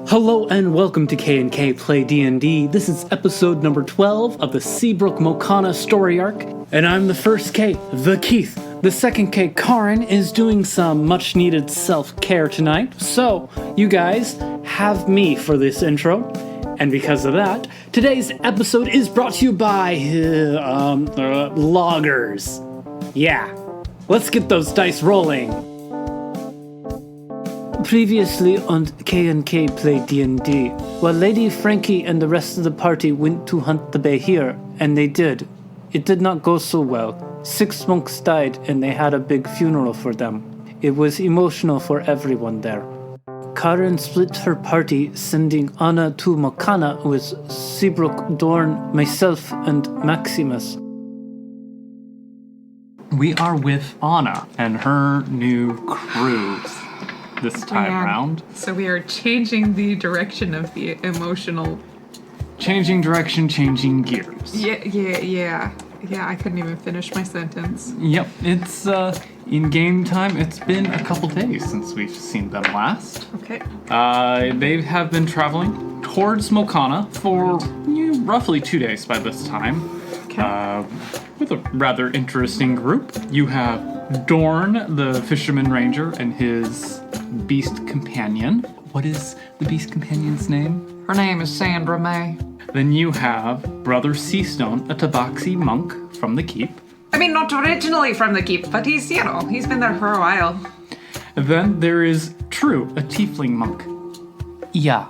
Hello and welcome to K&K Play D&D. This is episode number 12 of the Seabrook-Mokana story arc, and I'm the first K, the Keith. The second K, Karin, is doing some much-needed self-care tonight, so you guys have me for this intro. And because of that, today's episode is brought to you by, loggers. Yeah, let's get those dice rolling. Previously on K&K Play D&D, while Lady Frankie and the rest of the party went to hunt the Behir, and they did. It did not go so well. 6 monks died and they had a big funeral for them. It was emotional for everyone there. Karin split her party, sending Anna to Mokana with Seabrook, Dorn, myself, and Maximus. We are with Anna and her new crew this time round. So we are changing the direction of the emotional... Changing direction, changing gears. Yeah, I couldn't even finish my sentence. Yep, it's, in game time, it's been a couple days since we've seen them last. Okay. They have been traveling towards Mokana for roughly 2 days by this time. Okay. With a rather interesting group. You have Dorn, the fisherman ranger, and his beast companion. What is the beast companion's name? Her name is Sandra May. Then you have Brother Seastone, a Tabaxi monk from the keep. I mean, not originally from the keep, but he's been there for a while. And then there is True, a tiefling monk. Yeah.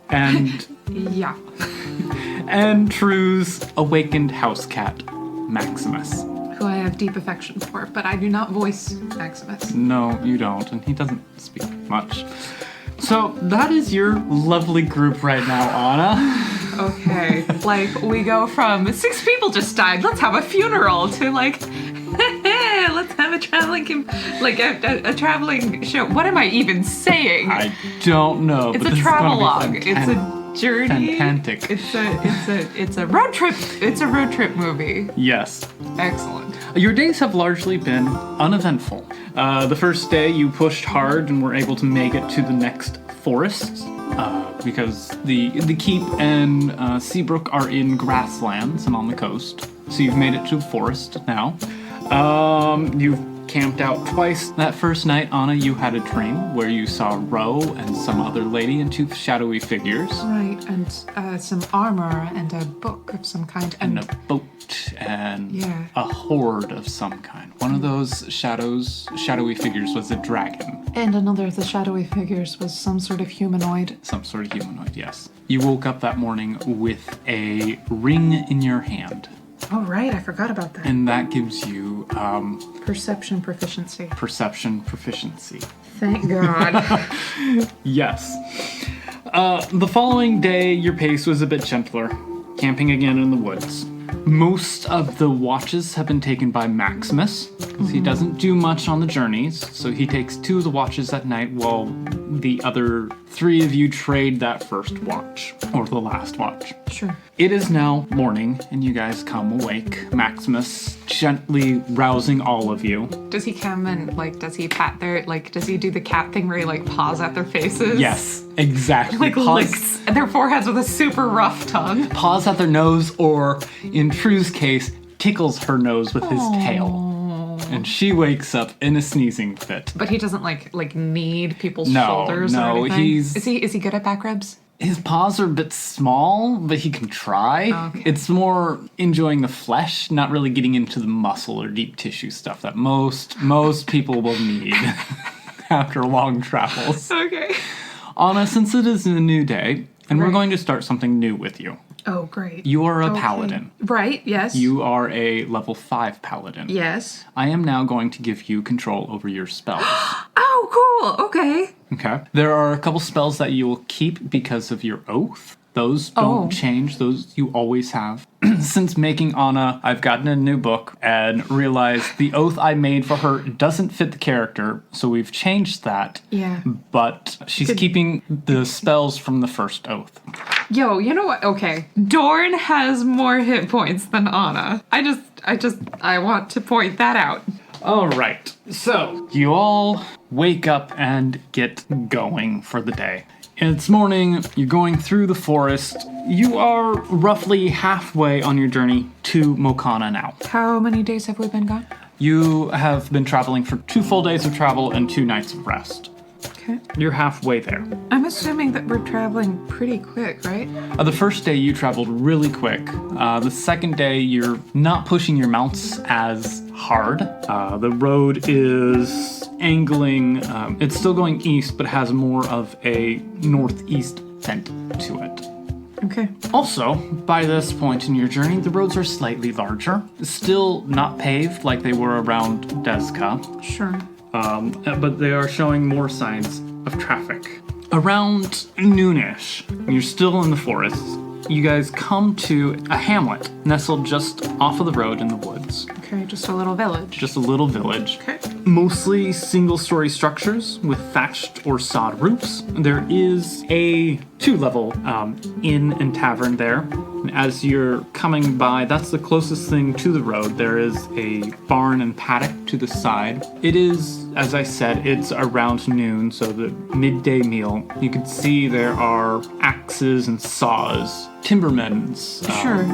And... Yeah. And True's awakened house cat, Maximus. Who I have deep affection for, but I do not voice Maximus. No, you don't, and he doesn't speak much. So, that is your lovely group right now, Anna. Okay, we go from 6 people just died, let's have a funeral, to let's have a traveling, a traveling show. What am I even saying? I don't know. It's a travelogue. It's a journey. Fantastic. It's a road trip. It's a road trip movie. Yes. Excellent. Your days have largely been uneventful. The first day you pushed hard and were able to make it to the next forest, because the keep and Seabrook are in grasslands and on the coast. So you've made it to a forest now. You've camped out twice. That first night, Anna, you had a dream where you saw Ro and some other lady and 2 shadowy figures. Right, and some armor and a book of some kind. And a boat and a horde of some kind. One of those shadowy figures was a dragon. And another of the shadowy figures was some sort of humanoid. Some sort of humanoid, yes. You woke up that morning with a ring in your hand. Oh, right, I forgot about that. And that gives you, Perception proficiency. Perception proficiency. Thank God. Yes. The following day, your pace was a bit gentler, camping again in the woods. Most of the watches have been taken by Maximus, because he doesn't do much on the journeys, so he takes 2 of the watches at night while the other 3 of you trade that first watch, or the last watch. Sure. It is now morning, and you guys come awake, Maximus gently rousing all of you. Does he come and, does he pat does he do the cat thing where he, paws at their faces? Yes, exactly. Licks their foreheads with a super rough tongue. Paws at their nose, or, in True's case, tickles her nose with his tail. And she wakes up in a sneezing fit. But he doesn't, knead people's shoulders or anything? No, Is he good at back rubs? His paws are a bit small, but he can try. Okay. It's more enjoying the flesh, not really getting into the muscle or deep tissue stuff that most people will need after long travels. Okay. Anna, since it is a new day, and we're going to start something new with you. Oh, great. You are a paladin. Right, yes. You are a level 5 paladin. Yes. I am now going to give you control over your spells. Oh, cool. Okay. Okay. There are a couple spells that you will keep because of your oath. Those don't change. Those you always have. Since making Anna, I've gotten a new book and realized the oath I made for her doesn't fit the character, so we've changed that. Yeah. But she's keeping the spells from the first oath. Yo, you know what? Okay. Dorn has more hit points than Anna. I want to point that out. All right. So, you all wake up and get going for the day. It's morning, you're going through the forest. You are roughly halfway on your journey to Mokana now. How many days have we been gone? You have been traveling for 2 full days of travel and 2 nights of rest. Okay. You're halfway there. I'm assuming that we're traveling pretty quick, right? The first day you traveled really quick. The second day you're not pushing your mounts as hard. The road is angling. It's still going east, but has more of a northeast bent to it. Okay. Also, by this point in your journey, the roads are slightly larger. Still not paved like they were around Deska. Sure. But they are showing more signs of traffic. Around noonish, you're still in the forest. You guys come to a hamlet nestled just off of the road in the woods. Okay, just a little village. Just a little village. Okay. Mostly single-story structures with thatched or sod roofs. There is a 2-level inn and tavern there. And as you're coming by, that's the closest thing to the road. There is a barn and paddock to the side. It is, as I said, it's around noon, so the midday meal. You can see there are axes and saws, timbermen's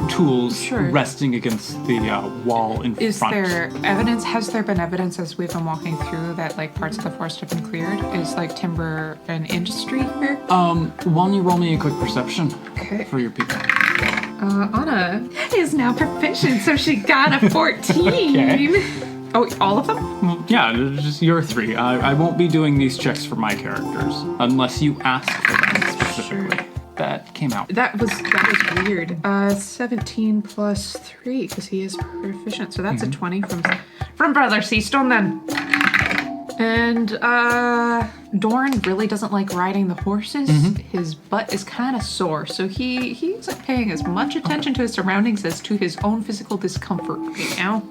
tools resting against the wall in Is front. there evidence? Has there been evidence as we've been walking through that like parts of the forest have been cleared? Is like timber an industry here? Why don't you roll me a quick perception for your people? Anna is now proficient, so she got a 14. Oh, all of them? Well, yeah, just your 3. I won't be doing these checks for my characters unless you ask for them specifically. Sure. That came out. That was weird. 17 plus 3 because he is proficient, so that's a 20 from Brother Seastone then. And Dorn really doesn't like riding the horses. His butt is kind of sore, so he isn't paying as much attention to his surroundings as to his own physical discomfort right now.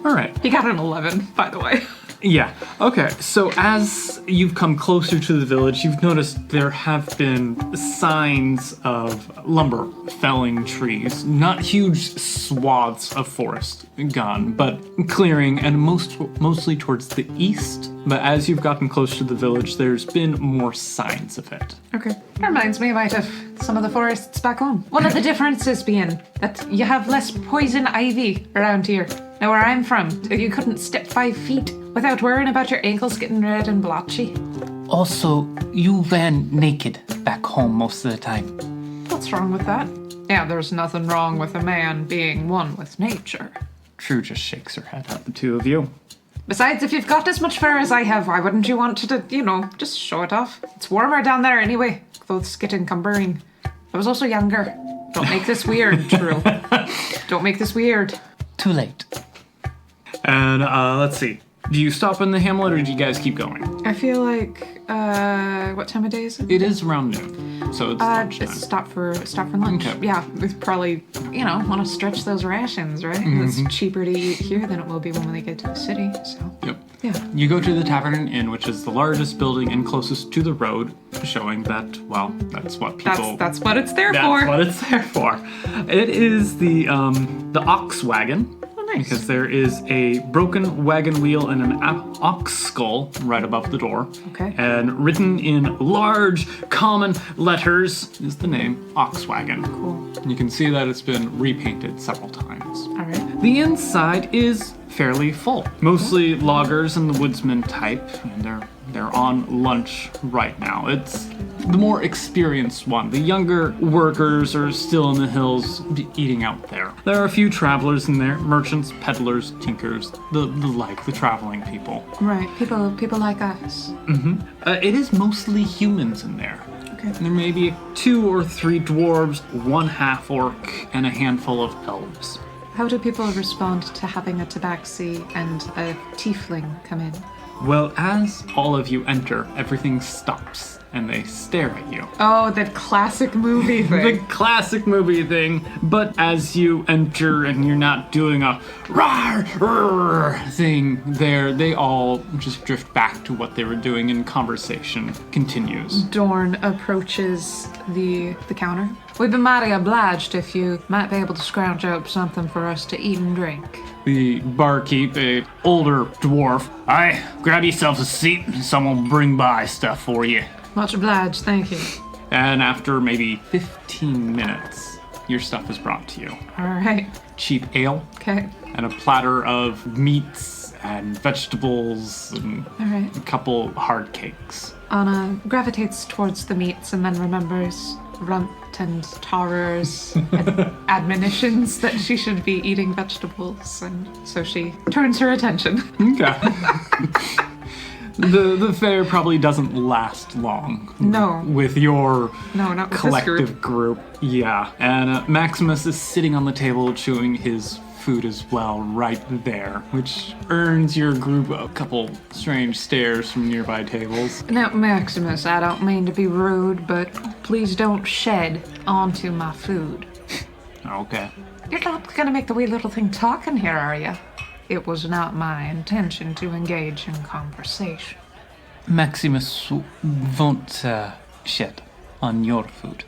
All right. He got an 11, by the way. Yeah. Okay. So as you've come closer to the village, you've noticed there have been signs of lumber felling trees. Not huge swaths of forest gone, but clearing, and mostly towards the east. But as you've gotten close to the village, there's been more signs of it. Okay. That reminds me, might have some of the forests back home. One of the differences being that you have less poison ivy around here. Now, where I'm from, you couldn't step 5 feet without worrying about your ankles getting red and blotchy. Also, you ran naked back home most of the time. What's wrong with that? Yeah, there's nothing wrong with a man being one with nature. True just shakes her head at the two of you. Besides, if you've got as much fur as I have, why wouldn't you want to, just show it off? It's warmer down there anyway. Clothes get encumbering. I was also younger. Don't make this weird, True. Don't make this weird. Too late. And let's see. Do you stop in the hamlet or do you guys keep going? I feel like, what time of day is it? It is around noon, so it's lunchtime. Stop for lunch. Okay. Yeah, we probably, want to stretch those rations, right? It's cheaper to eat here than it will be when they get to the city, so. Yep. Yeah. You go to the Tavern and Inn, which is the largest building and closest to the road, showing that, well, that's what people... That's what it's there for. That's what it's there for. It is the ox wagon. Nice. Because there is a broken wagon wheel and an ox skull right above the door. Okay. And written in large common letters is the name Ox Wagon. Cool. And you can see that it's been repainted several times. All right. The inside is fairly full. Mostly loggers and the woodsman type, and they're on lunch right now. It's the more experienced one. The younger workers are still in the hills eating out there. There are a few travelers in there, merchants, peddlers, tinkers, the traveling people. Right, people like us. It is mostly humans in there. Okay. There may be 2 or 3 dwarves, 1 half-orc, and a handful of elves. How do people respond to having a tabaxi and a tiefling come in? Well, as all of you enter, everything stops and they stare at you. Oh, that classic movie thing. The classic movie thing. But as you enter and you're not doing a rawr thing there, they all just drift back to what they were doing and conversation continues. Dorn approaches the counter. We'd be mighty obliged if you might be able to scrounge up something for us to eat and drink. The barkeep, a older dwarf, "Aye, grab yourself a seat and someone will bring by stuff for you." Much obliged, thank you. And after maybe 15 minutes, your stuff is brought to you. All right. Cheap ale. Okay. And a platter of meats and vegetables and All right. a couple hard cakes. Anna gravitates towards the meats and then remembers Runt and Tara's admonitions that she should be eating vegetables, and so she turns her attention. Okay. The fair probably doesn't last long. No. With your Not with collective this group. Yeah. And Maximus is sitting on the table chewing his food as well right there, which earns your group a couple strange stares from nearby tables. Now, Maximus, I don't mean to be rude, but please don't shed onto my food. Okay. You're not gonna make the wee little thing talk in here, are you? It was not my intention to engage in conversation. Maximus won't shed on your food.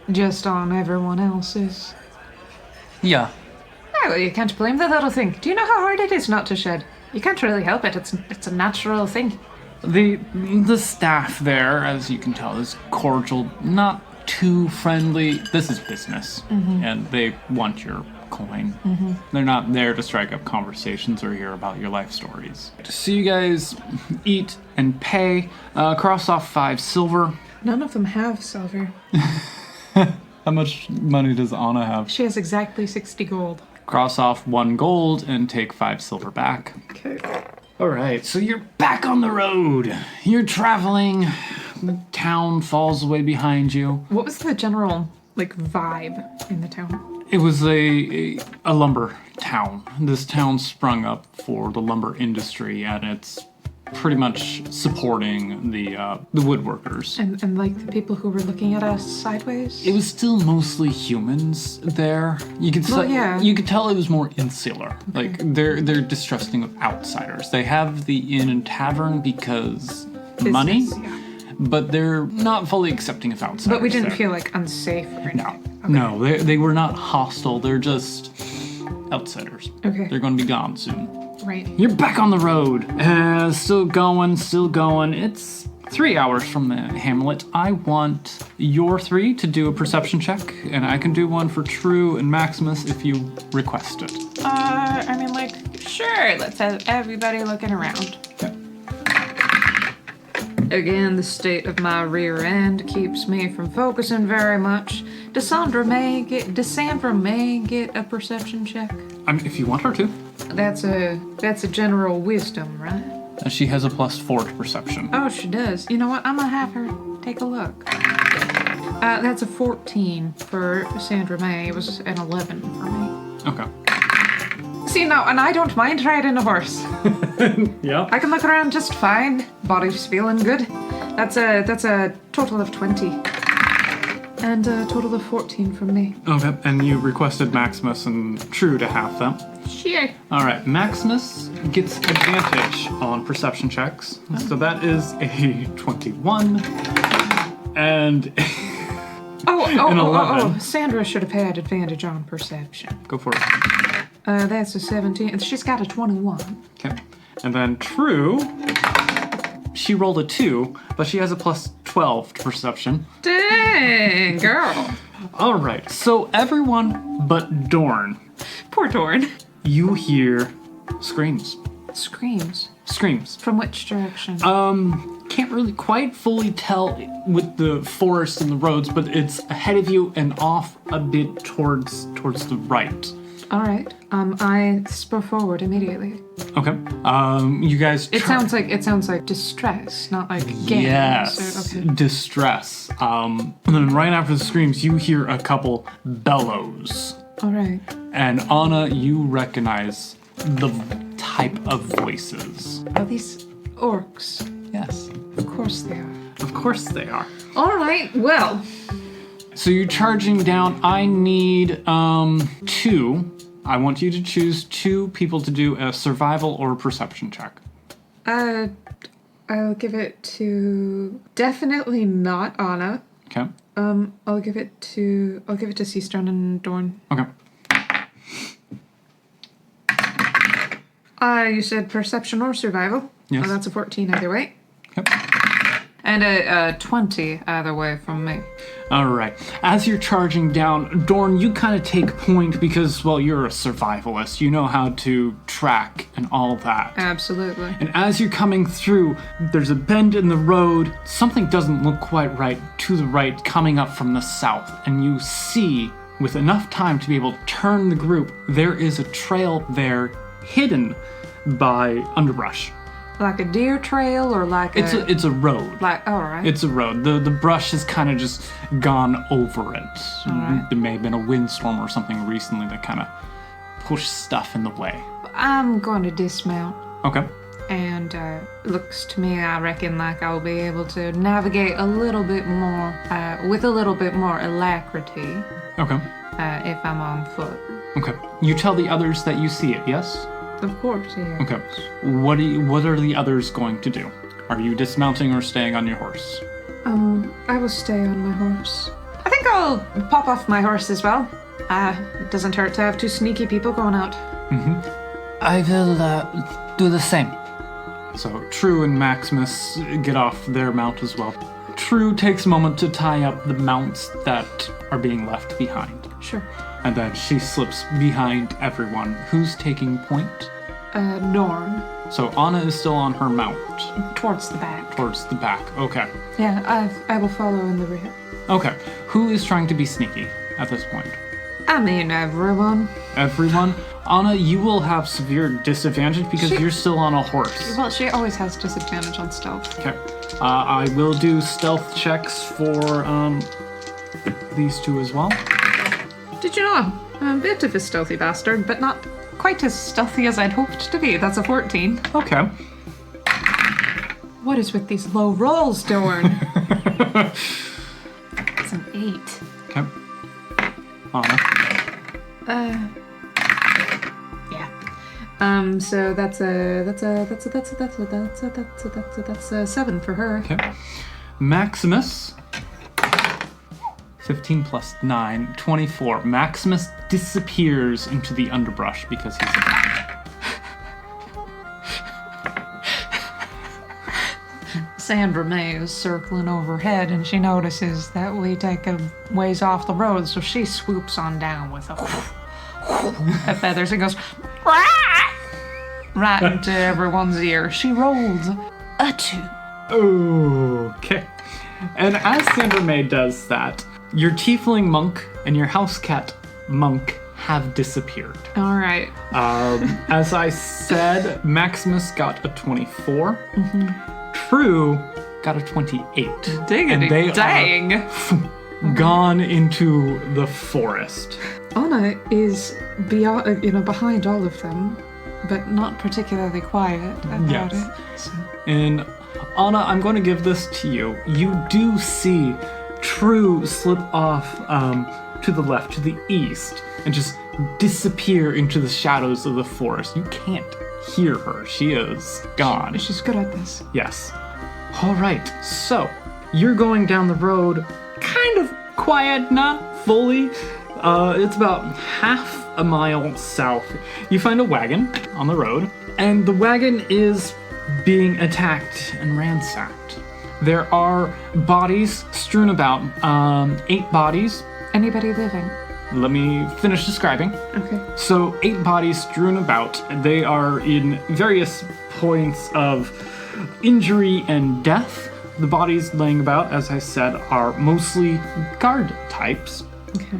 Just on everyone else's. Yeah. Oh, well, you can't blame the little thing. Do you know how hard it is not to shed? You can't really help it. It's a natural thing. The staff there, as you can tell, is cordial, not too friendly. This is business, and they want your coin. They're not there to strike up conversations or hear about your life stories. So you guys eat and pay, cross off 5 silver. None of them have silver. How much money does Anna have? She has exactly 60 gold. Cross off 1 gold and take 5 silver back. Okay. All right, so you're back on the road. You're traveling. The town falls away behind you. What was the general, vibe in the town? It was a lumber town. This town sprung up for the lumber industry, and it's pretty much supporting the woodworkers. And the people who were looking at us sideways? It was still mostly humans there. You could you could tell it was more insular. Okay. They're distrusting of outsiders. They have the inn and tavern because Business, money, yeah. but they're not fully accepting of outsiders. But we didn't there. feel unsafe or No, anything. no, they were not hostile. They're just outsiders. Okay. They're going to be gone soon. Right. You're back on the road. Still going. It's 3 hours from the hamlet. I want your 3 to do a perception check, and I can do one for True and Maximus if you request it. Sure, let's have everybody looking around. Okay. Again, the state of my rear end keeps me from focusing very much. Dissandra may get a perception check. If you want her to. That's a general wisdom, right? She has a +4 to perception. Oh, she does. You know what? I'm gonna have her take a look. That's a 14 for Sandra May. It was an 11 for me. Okay. See, now, and I don't mind riding a horse. Yeah. I can look around just fine. Body's feeling good. That's a total of 20. And a total of 14 from me. Okay, and you requested Maximus and True to have them. Sure. All right, Maximus gets advantage on perception checks. So that is a 21 and an 11. Sandra should have had advantage on perception. Go for it. That's a 17. She's got a 21. Okay. And then True, she rolled a 2, but she has a +12 to perception. Dang, girl. All right, so everyone but Dorn, Poor Dorn. you hear screams. Screams. Screams. From which direction? Can't really quite fully tell with the forest and the roads, but it's ahead of you and off a bit towards the right. All right. I spur forward immediately. Okay. You guys. It sounds like distress, not like gas. Yes. Okay. Distress. And then right after the screams, you hear a couple bellows. All right. And Anna, you recognize the type of voices. Are these orcs? Yes. Of course they are. Of course they are. All right. Well. So you're charging down. I need 2. I want you to choose 2 people to do a survival or a perception check. I'll give it to definitely not Anna. Okay. I'll give it to Seastone and Dorn. Okay. You said perception or survival. Yes. Oh, that's a 14 either way. Yep. And a 20 either way from me. All right. As you're charging down, Dorn, you kind of take point because, well, you're a survivalist. You know how to track and all that. Absolutely. And as you're coming through, there's a bend in the road. Something doesn't look quite right to the right coming up from the south. And you see, with enough time to be able to turn the group, there is a trail there hidden by underbrush. Like a deer trail or like It's a road. Like, all right. It's a road. The brush has kind of just gone over it. right. There may have been a windstorm or something recently that kind of pushed stuff in the way. I'm going to dismount. Okay. And looks to me, I reckon, like I'll be able to navigate a little bit more, with a little bit more alacrity, Okay. if I'm on foot. Okay. You tell the others that you see it, yes? Of course, yeah. Okay. What are the others going to do? Are you dismounting or staying on your horse? I will stay on my horse. I think I'll pop off my horse as well. It doesn't hurt to have two sneaky people going out. I will do the same. So True and Maximus get off their mount as well. True takes a moment to tie up the mounts that are being left behind. Sure. And then she slips behind everyone. Who's taking point? Norn. So Anna is still on her mount. Towards the back. Towards the back. Okay. Yeah, I will follow in the rear. Okay. Who is trying to be sneaky at this point? I mean, everyone. Everyone? Anna, you will have severe disadvantage because you're still on a horse. Well, she always has disadvantage on stealth. Okay. I will do stealth checks for these two as well. Did you know I'm a bit of a stealthy bastard, but not quite as stealthy as I'd hoped to be. That's a 14. Okay. What is with these low rolls, Dorn? It's an 8. Okay. Anna. Yeah. So that's a 7 for her. Okay. Maximus. 15 plus 9, 24. Maximus disappears into the underbrush because he's a Sandra May is circling overhead and she notices that we take a ways off the road, so she swoops on down with a feathers and goes right into everyone's ear. She rolls a 2. Okay. And as Sandra May does that, your tiefling monk and your house cat monk have disappeared. All right. As I said, Maximus got a 24. True got a 28. Diggity and they dang. are gone into the forest. Anna is beyond, behind all of them, but not particularly quiet about it. So. And Anna, I'm going to give this to you. You do see True slip off to the left, to the east, and just disappear into the shadows of the forest. You can't hear her. She is gone. She's good at this. Yes. All right. So you're going down the road, kind of quiet, not fully. It's about half a mile south. You find a wagon on the road, and the wagon is being attacked and ransacked. There are bodies strewn about, 8 bodies. Anybody living? Let me finish describing. Okay. So 8 bodies strewn about. They are in various points of injury and death. The bodies laying about, as I said, are mostly guard types. Okay.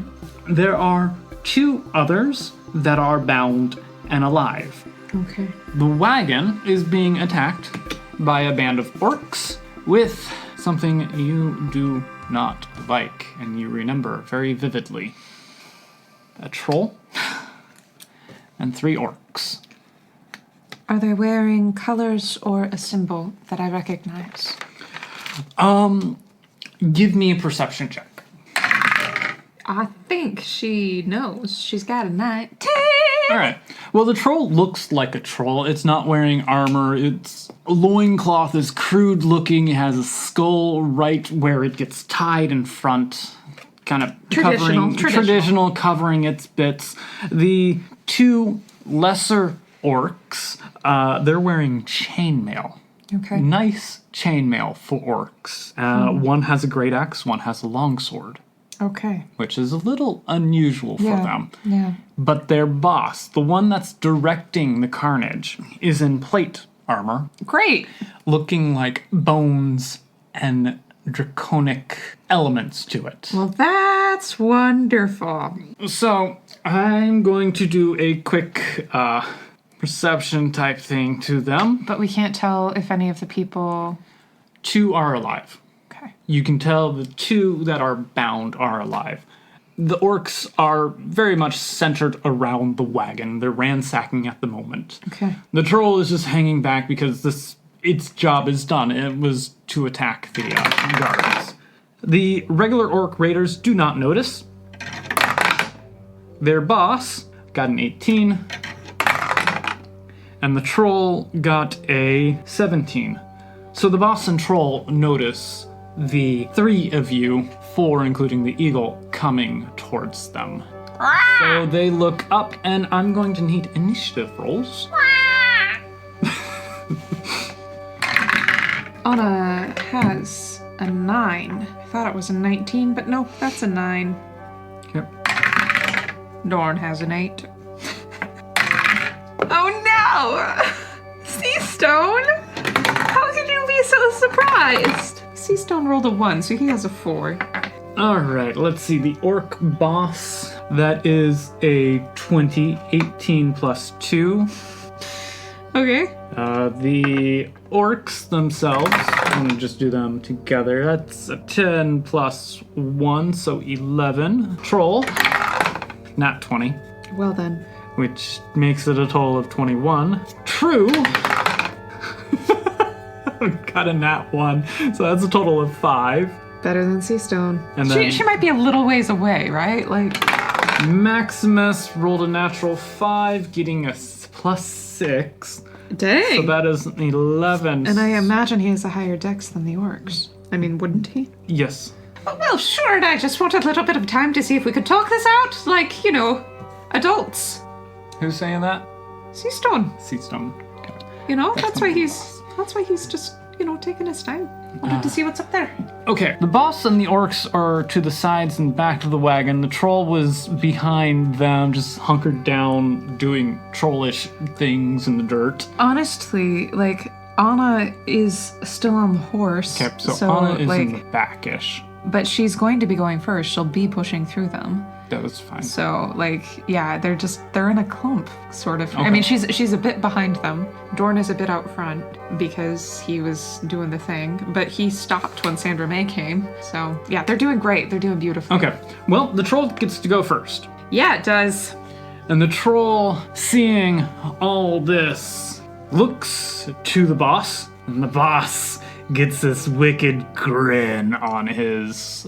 There are 2 others that are bound and alive. Okay. The wagon is being attacked by a band of orcs with something you do not like and you remember very vividly. A troll and 3 orcs. Are they wearing colors or a symbol that I recognize? Give me a perception check. I think she knows. She's got a 19. All right. Well, the troll looks like a troll. It's not wearing armor. Its loincloth is crude looking. It has a skull right where it gets tied in front, kind of traditional, covering its bits. The 2 lesser orcs, they're wearing chainmail Okay. Nice chainmail for orcs. One has a great axe, one has a longsword, Okay. which is a little unusual for them. Yeah. But their boss, the one that's directing the carnage, is in plate armor, Great. looking like bones and draconic elements to it. Well, that's wonderful. So, I'm going to do a quick perception type thing to them. But we can't tell if any of the people... 2 are alive. Okay. You can tell the 2 that are bound are alive. The orcs are very much centered around the wagon. They're ransacking at the moment. Okay. The troll is just hanging back because its job is done. It was to attack the guards. The regular orc raiders do not notice. Their boss got an 18. And the troll got a 17. So the boss and troll notice the 3 of you, 4 including the eagle, coming towards them. So they look up, and I'm going to need initiative rolls. Anna has a 9. I thought it was a 19, but no, that's a 9. Yep. Dorn has an 8. Oh no! Seastone? How could you be so surprised? Seastone rolled a 1, so he has a 4. All right, let's see. The orc boss, that is a 20, 18 plus 2. Okay. The orcs themselves, I'm going to just do them together. That's a 10 plus 1, so 11. Troll, not 20, Well then. which makes it a total of 21. True, got a nat 1, so that's a total of 5. Better than Seastone. And then She might be a little ways away, right? Like, Maximus rolled a natural 5, getting a plus 6. dang. So that is an 11. And I imagine he has a higher dex than the orcs. I mean, wouldn't he? Yes. Oh, well, sure, and I just want a little bit of time to see if we could talk this out, like, you know, adults. Who's saying that? Seastone. Seastone. Okay. You know, that's why he's just, you know, taking his time. Wanted to see what's up there. Okay, the boss and the orcs are to the sides and back of the wagon. The troll was behind them, just hunkered down, doing trollish things in the dirt. Honestly, like, Anna is still on the horse. Okay, so Anna is in the backish. But she's going to be going first. She'll be pushing through them. That was fine. So, like, yeah, they're in a clump, sort of. Okay. I mean, she's a bit behind them. Dorn is a bit out front because he was doing the thing, but he stopped when Sandra May came. So, yeah, they're doing great. They're doing beautifully. Okay, well, the troll gets to go first. Yeah, it does. And the troll, seeing all this, looks to the boss, and the boss gets this wicked grin on his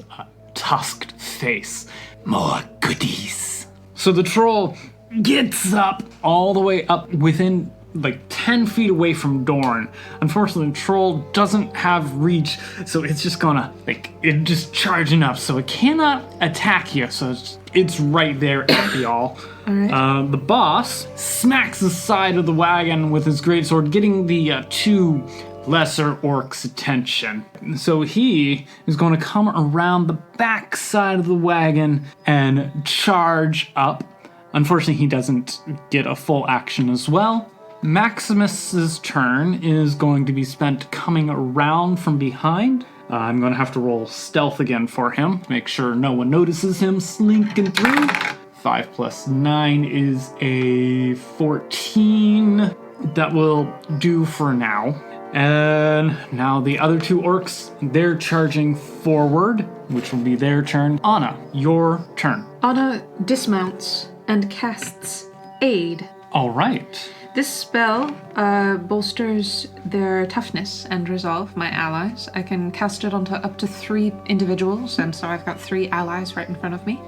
tusked face. More goodies. So the troll gets up all the way up within like 10 feet away from Dorn. Unfortunately, the troll doesn't have reach, so it's just gonna, like, it just charging up, so it cannot attack you, so it's right there at y'all. All right. The boss smacks the side of the wagon with his greatsword, getting the 2 lesser orcs' attention. So he is going to come around the back side of the wagon and charge up. Unfortunately, he doesn't get a full action as well. Maximus's turn is going to be spent coming around from behind. I'm going to have to roll stealth again for him to make sure no one notices him slinking through. 5 plus 9 is a 14. That will do for now. And now the other 2 orcs, they're charging forward, which will be their turn. Anna, your turn. Anna dismounts and casts Aid. All right. This spell bolsters their toughness and resolve, my allies. I can cast it onto up to 3 individuals, and so I've got 3 allies right in front of me.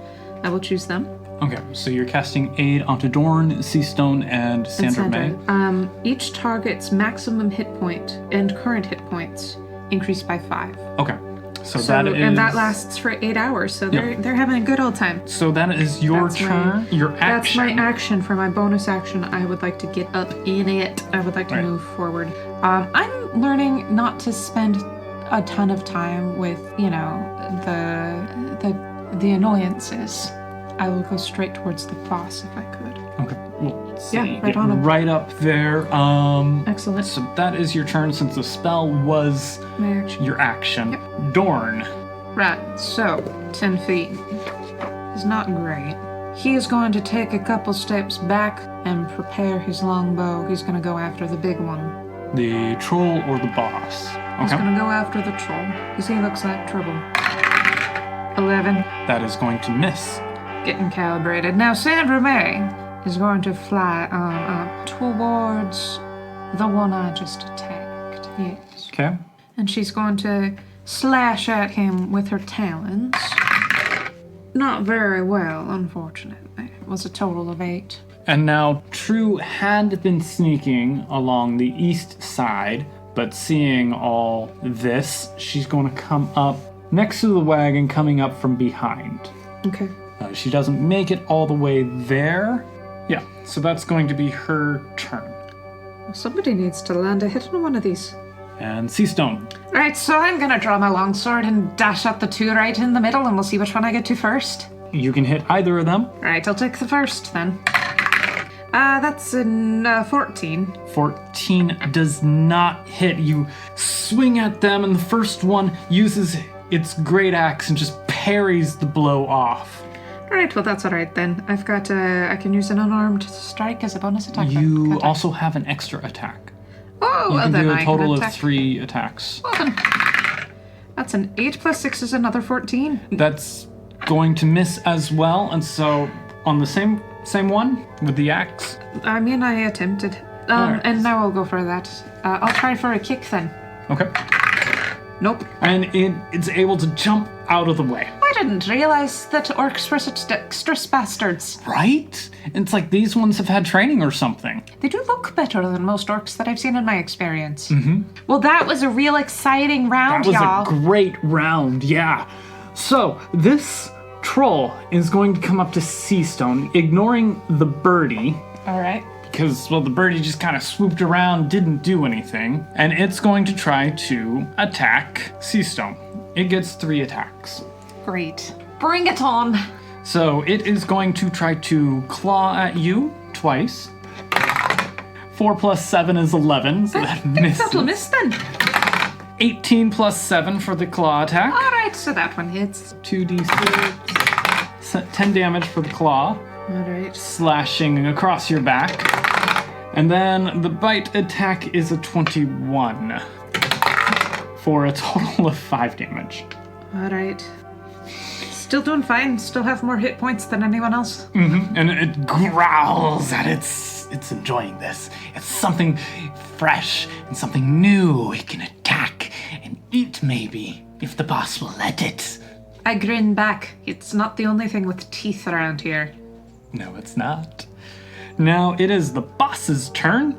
I will choose them. Okay, so you're casting Aid onto Dorn, Seastone, and Sandra May. Each target's maximum hit point and current hit points increase by 5. Okay, so that is... And that lasts for 8 hours, so they're having a good old time. So that is your turn, your action. That's my action. For my bonus action, I would like to get up in it. I would like to move forward. I'm learning not to spend a ton of time with, the annoyances. I will go straight towards the boss if I could. Okay. Well, let's see. Yeah, right Get on him. right up there. Excellent. So that is your turn since the spell was My action. your action. Yep. Dorn. Right, so 10 feet is not great. He is going to take a couple steps back and prepare his longbow. He's going to go after the big one. The troll or the boss? He's Okay. going to go after the troll because he looks like trouble. 11. That is going to miss. Getting calibrated. Now Sandra May is going to fly up towards the one I just attacked. Yes. Okay. And she's going to slash at him with her talons. Not very well, unfortunately. It was a total of 8. And now True had been sneaking along the east side, but seeing all this, she's going to come up next to the wagon, coming up from behind. Okay. She doesn't make it all the way there. Yeah, so that's going to be her turn. Well, somebody needs to land a hit on one of these. And Seastone. Right, so I'm gonna draw my longsword and dash at the two right in the middle, and we'll see which one I get to first. You can hit either of them. Right, I'll take the first then. That's an 14. 14 does not hit. You swing at them, and the first one uses its great axe and just parries the blow off. Right, well that's alright then. I've got, I can use an unarmed strike as a bonus attack. You Can't I? also have an extra attack. Oh, You well can then do a I total can of attack. 3 attacks. Well then. That's an 8 plus 6 is another 14. That's going to miss as well, and so on the same one with the axe. I mean, I attempted. Alright. And now I'll go for that. I'll try for a kick then. Okay. Nope. And it's able to jump out of the way. I didn't realize that orcs were such dexterous bastards. Right? It's like these ones have had training or something. They do look better than most orcs that I've seen in my experience. Mm-hmm. Well, that was a real exciting round, That was y'all. a great round, yeah. So, this troll is going to come up to Seastone, ignoring the birdie, All right. because, well, the birdie just kind of swooped around, didn't do anything, and it's going to try to attack Seastone. It gets 3 attacks. Great. Bring it on. So, it is going to try to claw at you twice. 4 plus 7 is 11, so that misses. That'll miss then. 18 plus 7 for the claw attack. All right, so that one hits. 2d6. 10 damage for the claw, All right. slashing across your back. And then the bite attack is a 21 for a total of 5 damage. All right. Still doing fine. Still have more hit points than anyone else. And it growls at it's enjoying this. It's something fresh and something new. It can attack and eat maybe, if the boss will let it. I grin back. It's not the only thing with teeth around here. No, it's not. Now it is the boss's turn.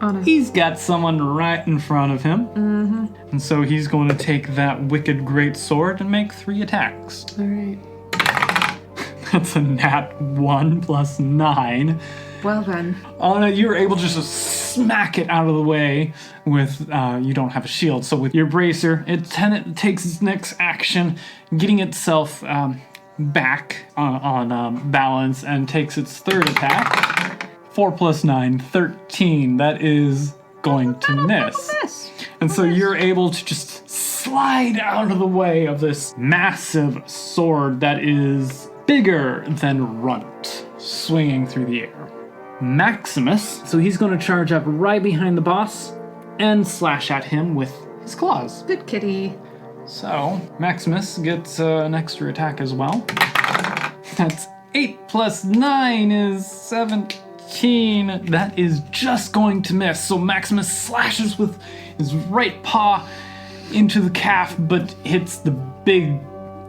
Oh no. He's got someone right in front of him. Mm-hmm. And so he's going to take that wicked great sword and make 3 attacks. All right. That's a nat 1 plus 9. Well then. You're able just to smack it out of the way with, you don't have a shield, so with your bracer, it takes its next action, getting itself back on balance, and takes its third attack. 4 plus 9, 13. That is going to miss. Miss. And so you're able to just slide out of the way of this massive sword that is bigger than Runt, swinging through the air. Maximus, so he's going to charge up right behind the boss and slash at him with his claws. Good kitty. So Maximus gets an extra attack as well. That's 8 plus 9 is 17. That is just going to miss. So Maximus slashes with his right paw into the calf, but hits the big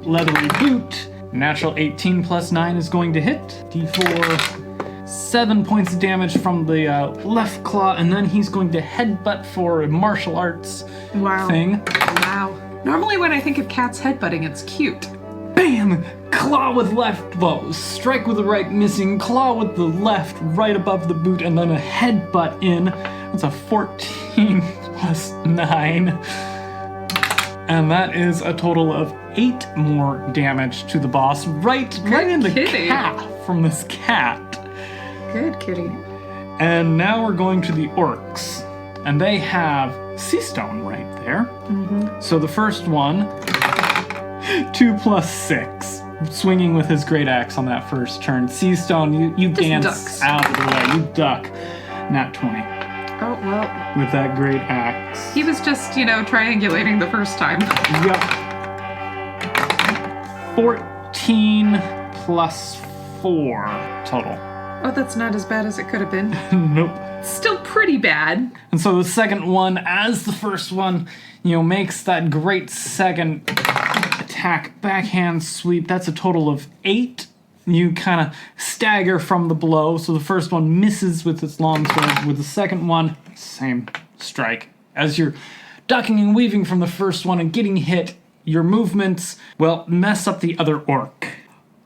leathery boot. Natural 18 plus 9 is going to hit. D4, 7 points of damage from the left claw, and then he's going to headbutt for a martial arts Wow. thing. Wow. Normally when I think of cats headbutting, it's cute. Bam! Claw with left, well, strike with the right missing, claw with the left right above the boot, and then a headbutt in. That's a 14 plus 9. And that is a total of 8 more damage to the boss, right in the kitty. calf from this cat. Good kitty. And now we're going to the orcs. And they have sea stone right there. So the first one, 2 plus 6. Swinging with his great axe on that first turn. Sea stone, you dance ducks. out of the way. You duck. Nat 20 Oh, well. with that great axe. He was just, triangulating the first time. Yep. 14 plus 4 total. Oh, that's not as bad as it could have been. Nope. Still pretty bad. And so the second one, as the first one, makes that great second attack, backhand sweep. That's a total of 8. You kind of stagger from the blow. So the first one misses with its longsword. With the second one, same strike. As you're ducking and weaving from the first one and getting hit, your movements, mess up the other orc.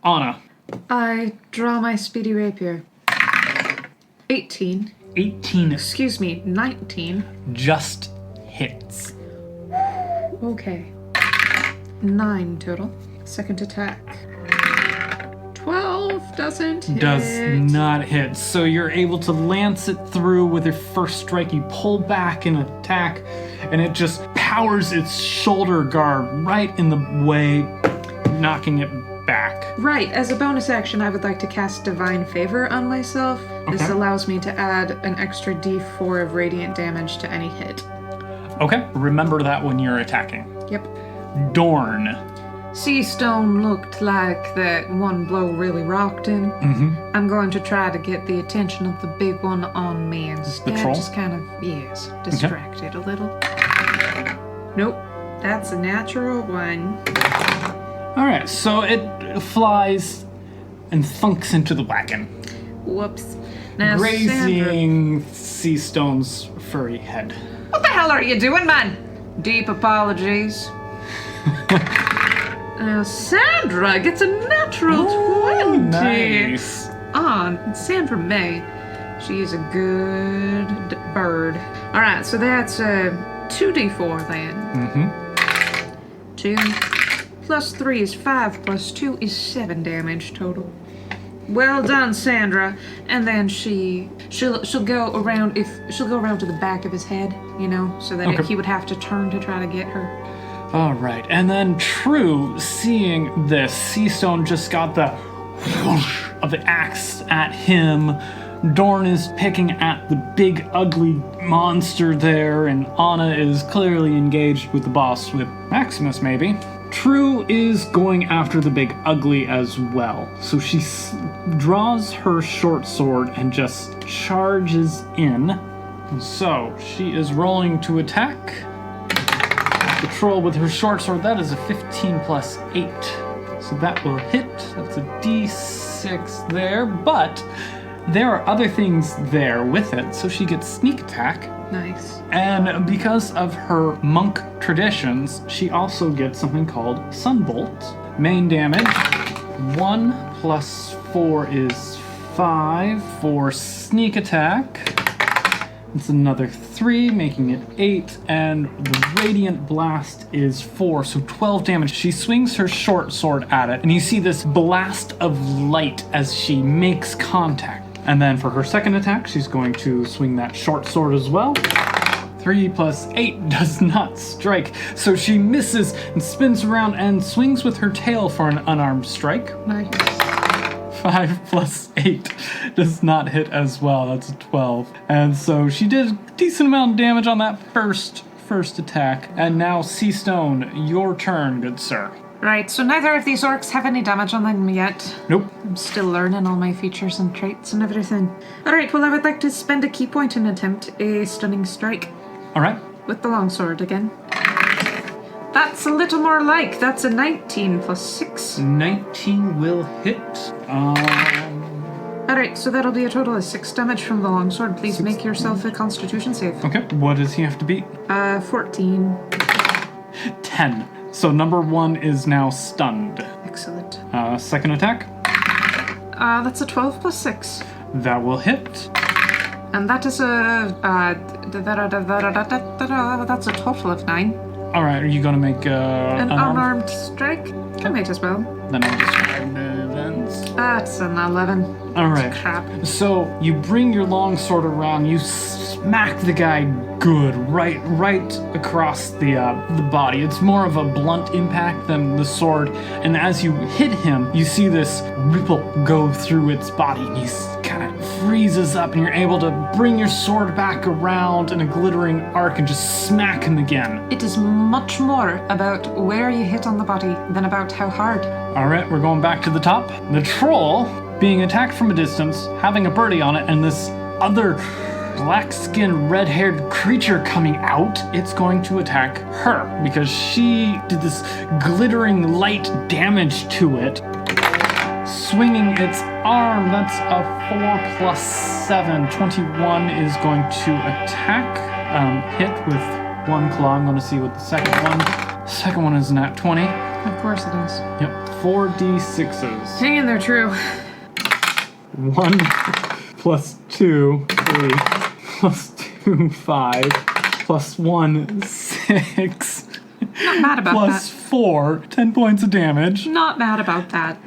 Anna. I draw my speedy rapier. 18. 18 Excuse me, 19. just hits. Okay. 9 total. Second attack. 12 doesn't hit. Does not hit. So you're able to lance it through with your first strike. You pull back and attack, and it just powers its shoulder guard right in the way, knocking it back. Right, as a bonus action, I would like to cast Divine Favor on myself. This Okay. allows me to add an extra d4 of radiant damage to any hit. Okay, remember that when you're attacking. Yep. Dorn. Sea Stone looked like that one blow really rocked him. I'm going to try to get the attention of the big one on me instead. troll? Just kind of, distract it a little. Nope, that's a natural 1. All right, so it flies and thunks into the wagon, Whoops. Now, Sandra, grazing Sea Stone's furry head. what the hell are you doing, man? Deep apologies. Now, Sandra gets a natural 20. Nice. On Sandra May. She's a good bird. All right, so that's 2d4 then. 2 plus 3 is 5 plus 2 is 7 damage total. Well done, Sandra. And then she'll go around to the back of his head, so that he would have to turn to try to get her. All right, and then True, seeing this, Sea Stone just got the whoosh of the axe at him. Dorn is picking at the big, ugly monster there, and Anna is clearly engaged with the boss, with Maximus maybe. True is going after the big ugly as well, so she draws her short sword and just charges in. And so she is rolling to attack. The troll with her short sword, that is a 15 plus 8. So that will hit. That's a d6 there, but there are other things there with it, so she gets sneak attack. Nice. And because of her monk traditions, she also gets something called Sunbolt. Main damage, 1 plus 4 is 5 for sneak attack. It's another 3, making it 8, and the Radiant Blast is 4, so 12 damage. She swings her short sword at it, and you see this blast of light as she makes contact. And then for her second attack, she's going to swing that short sword as well. 3 plus 8 does not strike, so she misses and spins around and swings with her tail for an unarmed strike. Nice. 5 plus 8 does not hit as well. That's a 12. And so she did a decent amount of damage on that first attack. And now, Sea Stone, your turn, good sir. Right, so neither of these orcs have any damage on them yet. Nope. I'm still learning all my features and traits and everything. Alright, well I would like to spend a key point and attempt a stunning strike. All right. With the longsword again. That's a little more like. That's a 19 plus 6. 19 will hit. Alright, so that'll be a total of 6 damage from the longsword. Please make yourself a constitution save. Okay, what does he have to beat? 14. 10. So number 1 is now stunned. Excellent. Second attack. That's a 12 plus 6. That will hit. And that is that's a total of 9. All right, are you going to make An unarmed strike? I might as well. Then I'll describe the events. That's an 11. All right. Crap. So you bring your long sword around, you smack the guy good, right across the body. It's more of a blunt impact than the sword. And as you hit him, you see this ripple go through its body. And he kind of freezes up, and you're able to bring your sword back around in a glittering arc and just smack him again. It is much more about where you hit on the body than about how hard. All right, we're going back to the top. The troll being attacked from a distance, having a birdie on it, and this other black-skinned, red-haired creature coming out, it's going to attack her because she did this glittering light damage to it. Swinging its arm, that's a 4 plus 7. 21 is going to attack, hit with one claw. I'm going to see what the second one is nat 20. Of course it is. Yep, 4d6s. Hang in there, True. 1 plus 2, 3, plus 2, 5, plus 1, 6, Not mad about plus that. 4, 10 points of damage. Not mad about that.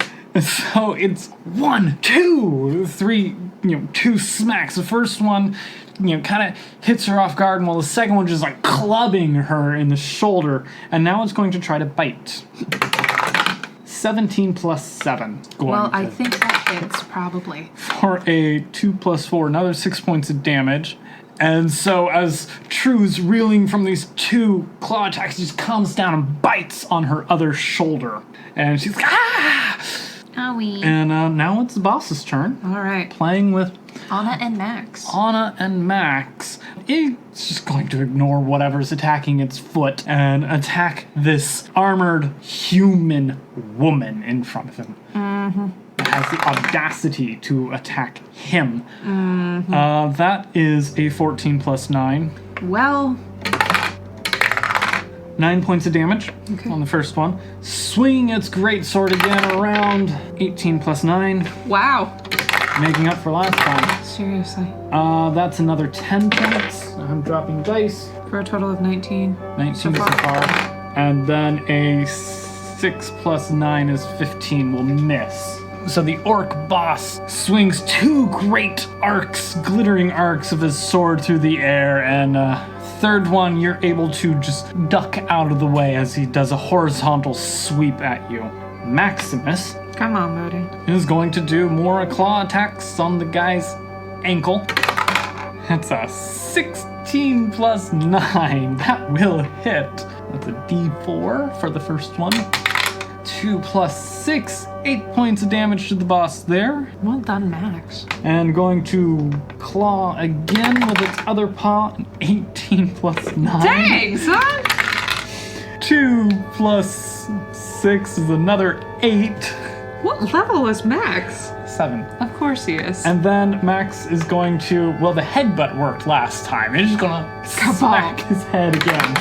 So it's 1, 2, 3, 2 smacks. The first one, kind of hits her off guard, while the second one just like clubbing her in the shoulder. And now it's going to try to bite. 17 plus 7. Well, I think that hits, probably. For a 2 plus 4, another 6 points of damage. And so as True's reeling from these 2 claw attacks, she just comes down and bites on her other shoulder. And she's like, ah! Owie. And now it's the boss's turn. All right. Playing with Anna and Max. Anna and Max. It's just going to ignore whatever's attacking its foot and attack this armored human woman in front of him. Mm-hmm. It has the audacity to attack him. Mm-hmm. That is a 14 plus 9. Well, 9 points of damage on the first one. Swinging its great sword again around. 18 plus 9. wow. Making up for last time. Seriously. That's another 10 points. I'm dropping dice. For a total of 19. 19 so far. And then a 6 plus 9 is 15 will miss. So the orc boss swings 2 great arcs, glittering arcs of his sword through the air, and third one you're able to just duck out of the way as he does a horizontal sweep at you. Maximus Come on, buddy. is going to do more claw attacks on the guy's ankle. That's a 16 plus 9. That will hit. That's a d4 for the first one. 2 plus 6, 8 points of damage to the boss there. Well done, Max. And going to claw again with its other paw. 18 plus 9. Dang, son! 2 plus 6 is another 8. What level is Max? 7. Of course he is. And then Max is going to, well, the headbutt worked last time. He's just gonna smack his head again.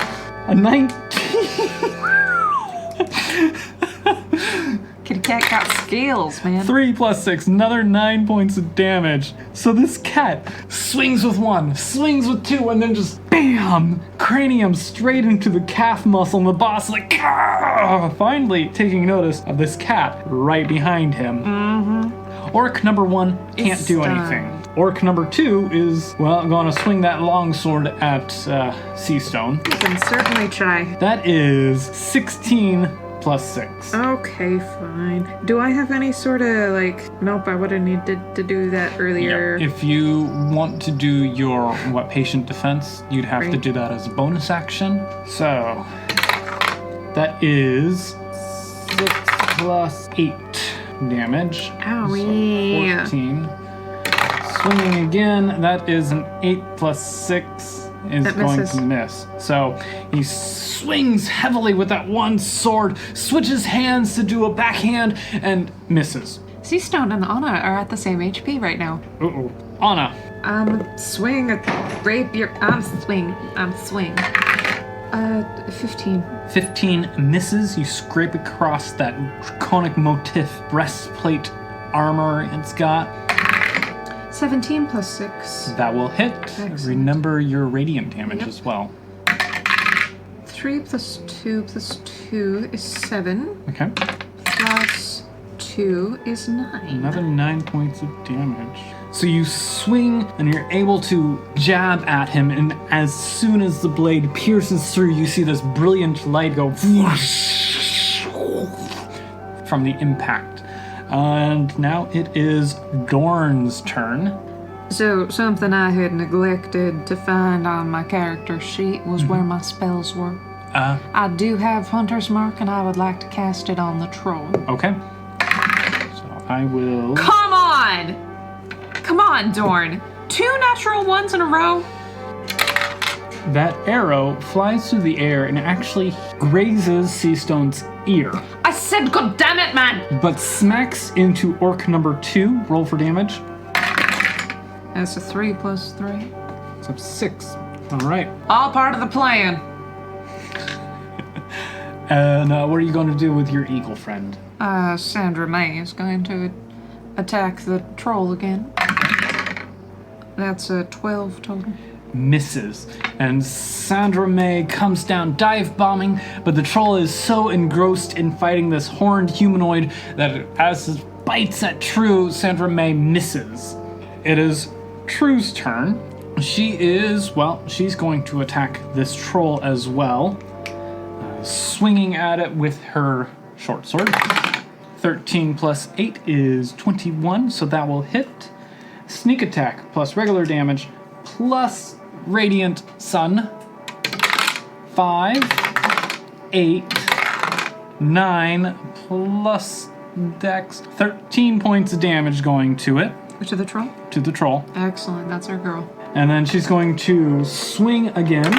A 19. Kitty cat got scales, man. 3 plus 6, another 9 points of damage. So this cat swings with 1, swings with 2, and then just BAM! Cranium straight into the calf muscle, and the boss is like, "Gah!" Finally taking notice of this cat right behind him. Mm-hmm. Orc number 1 can't do anything. Orc number 2 is, well, going to swing that long sword at Seastone. You can certainly try. That is 16 plus 6. Okay, fine. Do I have any sort of, nope, I would have needed to do that earlier. Yep. If you want to do your, patient defense, you'd have to do that as a bonus action. So, that is 6 plus 8 damage. Owie. So 14. Swinging again, that is an 8 plus 6 is that going misses. to miss. So he swings heavily with that one sword, switches hands to do a backhand, and misses. Seastone and Anna are at the same HP right now. Uh-oh. Anna. Swing a rapier. Swing. 15. 15 misses. You scrape across that draconic motif breastplate armor it's got. 17 plus 6. That will hit. Excellent. Remember your radiant damage Yep. as well. 3 plus 2 plus 2 is 7. Okay. Plus 2 is 9. Another 9 points of damage. So you swing and you're able to jab at him, and as soon as the blade pierces through, you see this brilliant light go from the impact. And now it is Dorn's turn. So, something I had neglected to find on my character sheet was where my spells were. I do have Hunter's Mark, and I would like to cast it on the troll. Okay. So I will... Come on! Come on, Dorn. 2 natural ones in a row? That arrow flies through the air and actually grazes Seastone's ear, I said, God damn it, man! but smacks into orc number 2. Roll for damage. That's a 3 plus 3. So 6. All right. All part of the plan. And what are you going to do with your eagle friend? Sandra May is going to attack the troll again. That's a 12 total. Misses. And Sandra May comes down dive bombing, but the troll is so engrossed in fighting this horned humanoid that as it bites at True, Sandra May misses. It is True's turn. She's going to attack this troll as well, swinging at it with her short sword. 13 plus 8 is 21, so that will hit. Sneak attack plus regular damage plus radiant sun. 5, 8, 9 plus dex. 13 points of damage going to it. To the troll? To the troll. Excellent, that's our girl. And then she's going to swing again.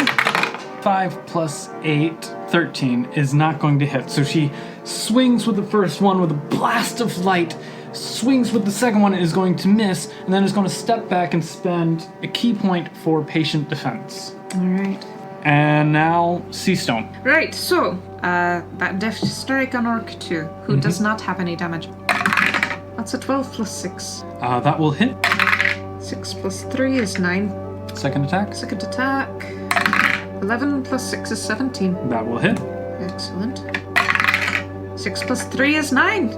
5 plus 8, 13 is not going to hit. So she swings with the first one with a blast of light, swings with the second one, is going to miss, and then is going to step back and spend a key point for patient defense. All right. And now Seastone. Right, so, that deft strike on Orc 2, who does not have any damage. That's a 12 plus 6. That will hit. 6 plus 3 is 9. Second attack. Second attack. 11 plus 6 is 17. That will hit. Excellent. 6 plus 3 is 9.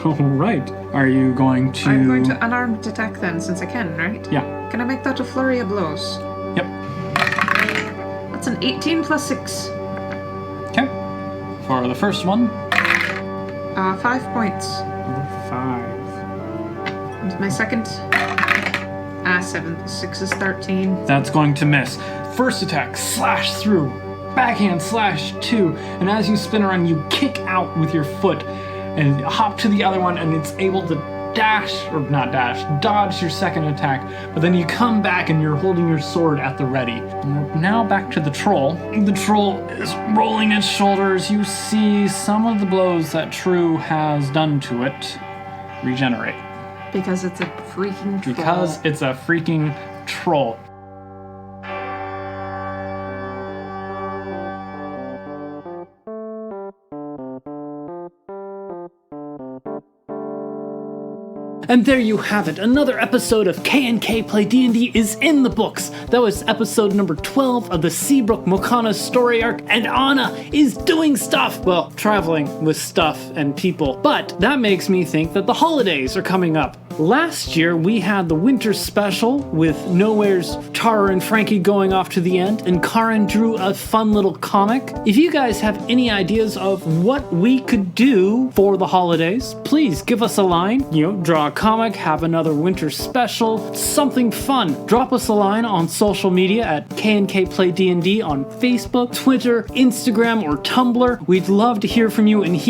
All right. Are you going to... I'm going to unarmed attack then, since I can, right? Yeah. Can I make that a flurry of blows? Yep. That's an 18 plus 6. Okay. For the first one. 5 points. 5. And my second. 7 plus 6 is 13. That's going to miss. First attack, slash through. Backhand, slash 2. And as you spin around, you kick out with your foot and hop to the other one, and it's able to dodge your second attack. But then you come back and you're holding your sword at the ready. Now back to the troll. The troll is rolling its shoulders. You see some of the blows that True has done to it regenerate. Because it's a freaking troll. Because it's a freaking troll. And there you have it. Another episode of K&K Play D&D is in the books. That was episode number 12 of the Seabrook-Mokana story arc, and Anna is doing stuff. Well, traveling with stuff and people. But that makes me think that the holidays are coming up. Last year, we had the winter special with Nowhere's Tara and Frankie going off to the end, and Karin drew a fun little comic. If you guys have any ideas of what we could do for the holidays, please give us a line. Draw a comic, have another winter special, something fun. Drop us a line on social media at K&K Play D&D on Facebook, Twitter, Instagram, or Tumblr. We'd love to hear from you and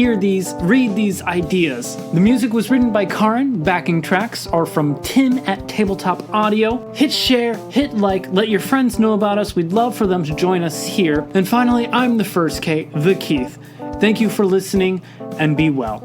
read these ideas. The music was written by Karin. Backing tracks are from Tim at Tabletop Audio. Hit share, hit like, let your friends know about us. We'd love for them to join us here. And finally, I'm the first K, the Keith. Thank you for listening, and be well.